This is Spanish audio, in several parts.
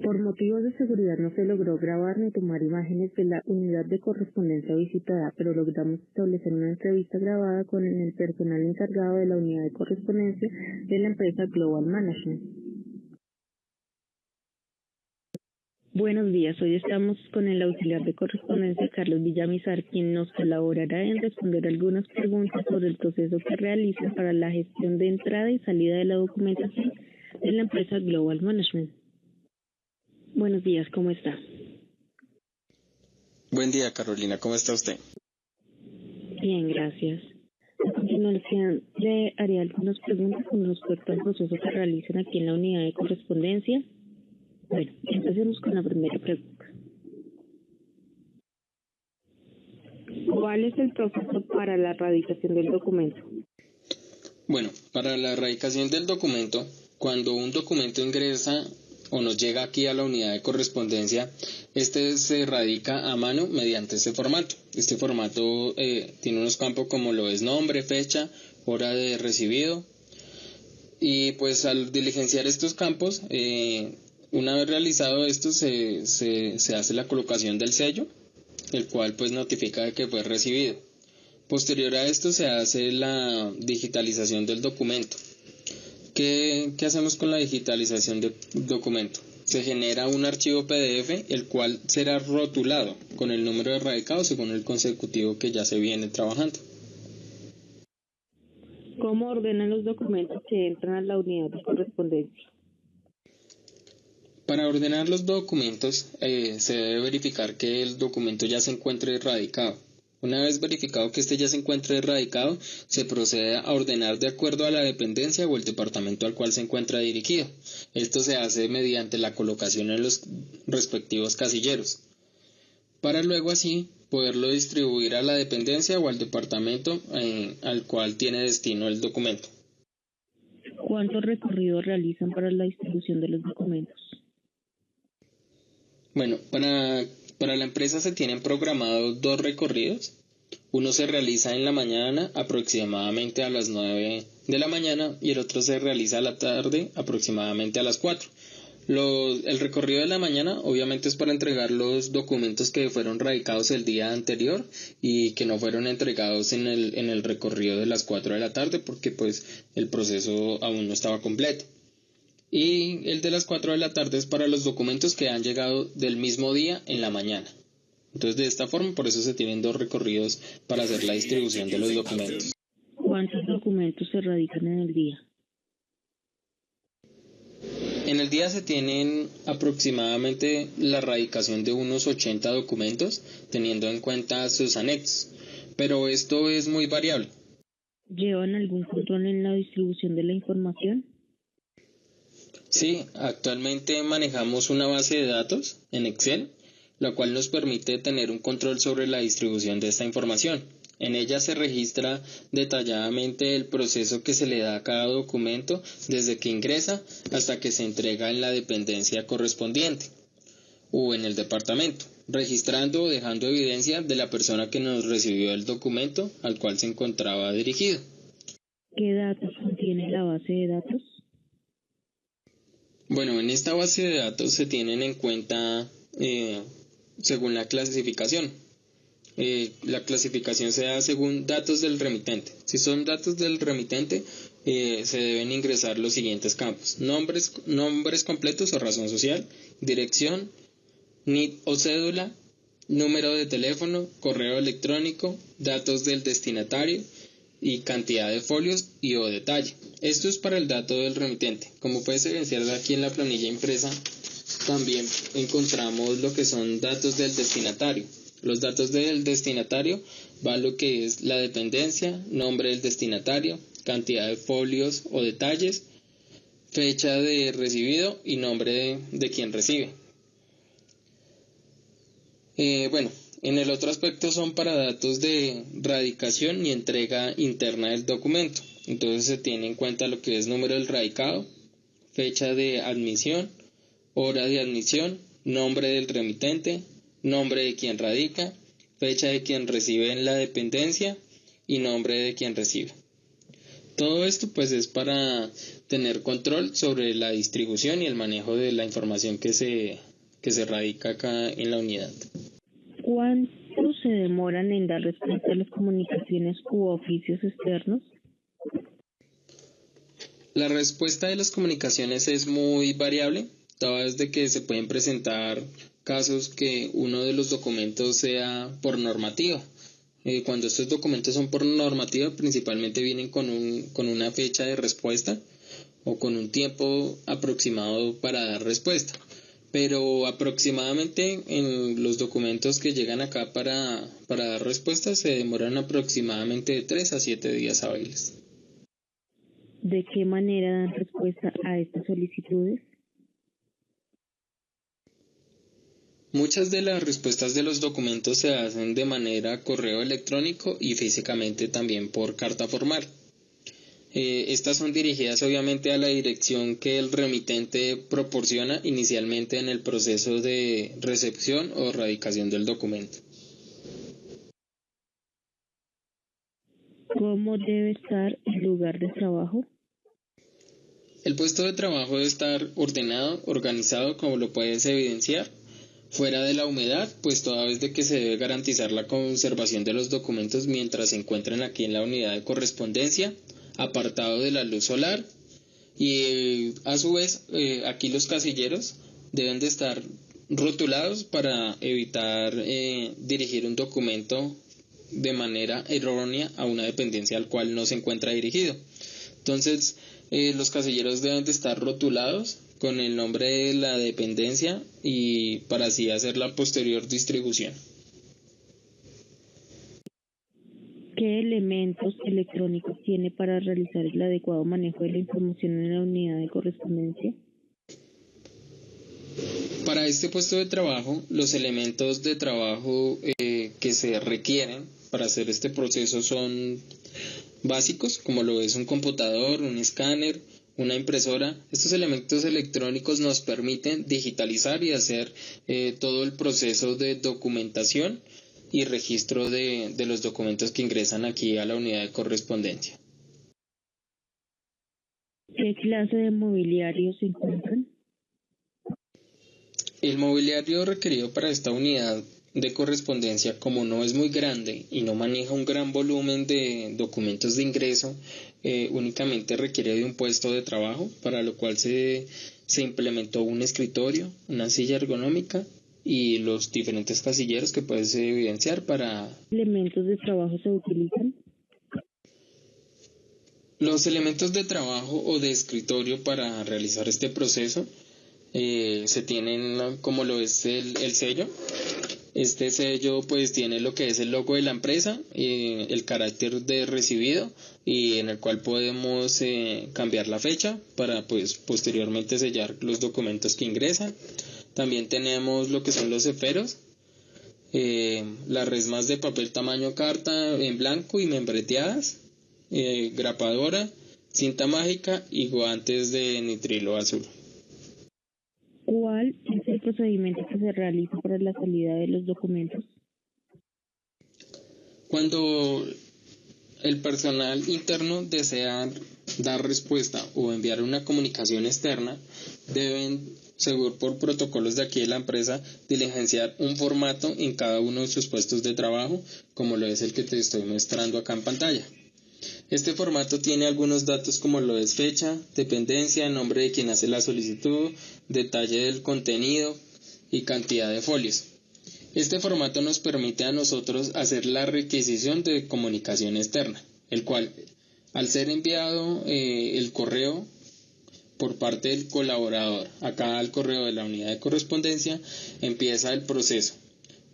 Por motivos de seguridad no se logró grabar ni tomar imágenes de la unidad de correspondencia visitada, pero logramos establecer una entrevista grabada con el personal encargado de la unidad de correspondencia de la empresa Global Management. Buenos días, hoy estamos con el auxiliar de correspondencia Carlos Villamizar, quien nos colaborará en responder algunas preguntas sobre el proceso que realiza para la gestión de entrada y salida de la documentación de la empresa Global Management. Buenos días, ¿cómo está? Buen día, Carolina, ¿cómo está usted? Bien, gracias. A continuación, le haré algunas preguntas con respecto al proceso que realizan aquí en la unidad de correspondencia. Bueno, empecemos con la primera pregunta. ¿Cuál es el proceso para la erradicación del documento? Bueno, para la erradicación del documento, cuando un documento ingresa o nos llega aquí a la unidad de correspondencia, este se erradica a mano mediante este formato. Este formato tiene unos campos como lo es nombre, fecha, hora de recibido, y pues al diligenciar estos campos, una vez realizado esto, se hace la colocación del sello, el cual pues notifica de que fue recibido. Posterior a esto se hace la digitalización del documento. ¿Qué hacemos con la digitalización del documento? Se genera un archivo PDF, el cual será rotulado con el número de erradicado según el consecutivo que ya se viene trabajando. ¿Cómo ordenan los documentos que entran a la unidad de correspondencia? Para ordenar los documentos se debe verificar que el documento ya se encuentre erradicado. Una vez verificado que este ya se encuentre erradicado, se procede a ordenar de acuerdo a la dependencia o el departamento al cual se encuentra dirigido. Esto se hace mediante la colocación en los respectivos casilleros, para luego así poderlo distribuir a la dependencia o al departamento al cual tiene destino el documento. ¿Cuántos recorridos realizan para la distribución de los documentos? Bueno, para la empresa se tienen programados 2 recorridos. Uno se realiza en la mañana aproximadamente a las 9 de la mañana y el otro se realiza a la tarde aproximadamente a las 4. El recorrido de la mañana obviamente es para entregar los documentos que fueron radicados el día anterior y que no fueron entregados en el recorrido de las 4 de la tarde porque pues el proceso aún no estaba completo. Y el de las 4 de la tarde es para los documentos que han llegado del mismo día en la mañana. Entonces, de esta forma, por eso se tienen 2 recorridos para hacer la distribución de los documentos. ¿Cuántos documentos se radican en el día? En el día se tienen aproximadamente la radicación de unos 80 documentos, teniendo en cuenta sus anexos. Pero esto es muy variable. ¿Llevan algún control en la distribución de la información? Sí, actualmente manejamos una base de datos en Excel, la cual nos permite tener un control sobre la distribución de esta información. En ella se registra detalladamente el proceso que se le da a cada documento desde que ingresa hasta que se entrega en la dependencia correspondiente o en el departamento, registrando o dejando evidencia de la persona que nos recibió el documento al cual se encontraba dirigido. ¿Qué datos contiene la base de datos? Bueno, en esta base de datos se tienen en cuenta según la clasificación. La clasificación se da según datos del remitente. Si son datos del remitente, se deben ingresar los siguientes campos: nombres completos o razón social, dirección, NID o cédula, número de teléfono, correo electrónico, datos del destinatario y cantidad de folios y o detalle. Esto es para el dato del remitente. Como puede evidenciar aquí en la planilla impresa, también encontramos lo que son datos del destinatario. Los datos del destinatario va lo que es la dependencia, nombre del destinatario, cantidad de folios o detalles, fecha de recibido y nombre de quien recibe. En el otro aspecto son para datos de radicación y entrega interna del documento. Entonces se tiene en cuenta lo que es número del radicado, fecha de admisión, hora de admisión, nombre del remitente, nombre de quien radica, fecha de quien recibe en la dependencia y nombre de quien recibe. Todo esto pues es para tener control sobre la distribución y el manejo de la información que se radica acá en la unidad. ¿Cuánto se demoran en dar respuesta a las comunicaciones u oficios externos? La respuesta de las comunicaciones es muy variable, toda vez de que se pueden presentar casos que uno de los documentos sea por normativa. Cuando estos documentos son por normativa, principalmente vienen con una fecha de respuesta o con un tiempo aproximado para dar respuesta. Pero aproximadamente en los documentos que llegan acá para dar respuesta se demoran aproximadamente de 3 a 7 días hábiles. ¿De qué manera dan respuesta a estas solicitudes? Muchas de las respuestas de los documentos se hacen de manera correo electrónico y físicamente también por carta formal. Estas son dirigidas obviamente a la dirección que el remitente proporciona inicialmente en el proceso de recepción o radicación del documento. ¿Cómo debe estar el lugar de trabajo? El puesto de trabajo debe estar ordenado, organizado, como lo puedes evidenciar, fuera de la humedad, pues toda vez de que se debe garantizar la conservación de los documentos mientras se encuentran aquí en la unidad de correspondencia, apartado de la luz solar, y a su vez aquí los casilleros deben de estar rotulados para evitar dirigir un documento de manera errónea a una dependencia al cual no se encuentra dirigido. Entonces, los casilleros deben de estar rotulados con el nombre de la dependencia y para así hacer la posterior distribución. ¿Qué elementos electrónicos tiene para realizar el adecuado manejo de la información en la unidad de correspondencia? Para este puesto de trabajo, los elementos de trabajo que se requieren para hacer este proceso son básicos, como lo es un computador, un escáner, una impresora. Estos elementos electrónicos nos permiten digitalizar y hacer todo el proceso de documentación y registro de los documentos que ingresan aquí a la unidad de correspondencia. ¿Qué clase de mobiliario se encuentran? El mobiliario requerido para esta unidad de correspondencia, como no es muy grande y no maneja un gran volumen de documentos de ingreso, únicamente requiere de un puesto de trabajo, para lo cual se implementó un escritorio, una silla ergonómica y los diferentes casilleros que puedes evidenciar para... ¿Qué elementos de trabajo se utilizan? Los elementos de trabajo o de escritorio para realizar este proceso se tienen como lo es el sello. Este sello pues tiene lo que es el logo de la empresa, el carácter de recibido y en el cual podemos cambiar la fecha para pues posteriormente sellar los documentos que ingresan. También tenemos lo que son los ceferos, las resmas de papel tamaño carta en blanco y membreteadas, grapadora, cinta mágica y guantes de nitrilo azul. ¿Cuál es el procedimiento que se realiza para la salida de los documentos? Cuando el personal interno desea dar respuesta o enviar una comunicación externa, deben, según por protocolos de aquí de la empresa, diligenciar un formato en cada uno de sus puestos de trabajo, como lo es el que te estoy mostrando acá en pantalla. Este formato tiene algunos datos como lo es fecha, dependencia, nombre de quien hace la solicitud, detalle del contenido y cantidad de folios. Este formato nos permite a nosotros hacer la requisición de comunicación externa, el cual, al ser enviado el correo por parte del colaborador, acá al correo de la unidad de correspondencia, empieza el proceso.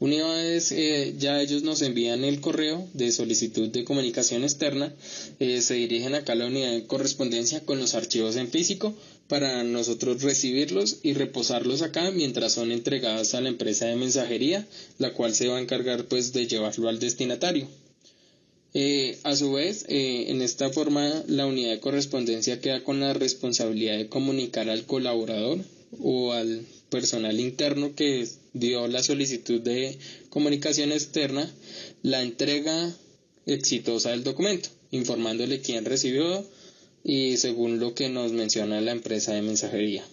Una vez ya ellos nos envían el correo de solicitud de comunicación externa, se dirigen acá a la unidad de correspondencia con los archivos en físico para nosotros recibirlos y reposarlos acá mientras son entregados a la empresa de mensajería, la cual se va a encargar pues de llevarlo al destinatario. A su vez, en esta forma la unidad de correspondencia queda con la responsabilidad de comunicar al colaborador o al personal interno que dio la solicitud de comunicación externa la entrega exitosa del documento. informándole quién recibió y según lo que nos menciona la empresa de mensajería.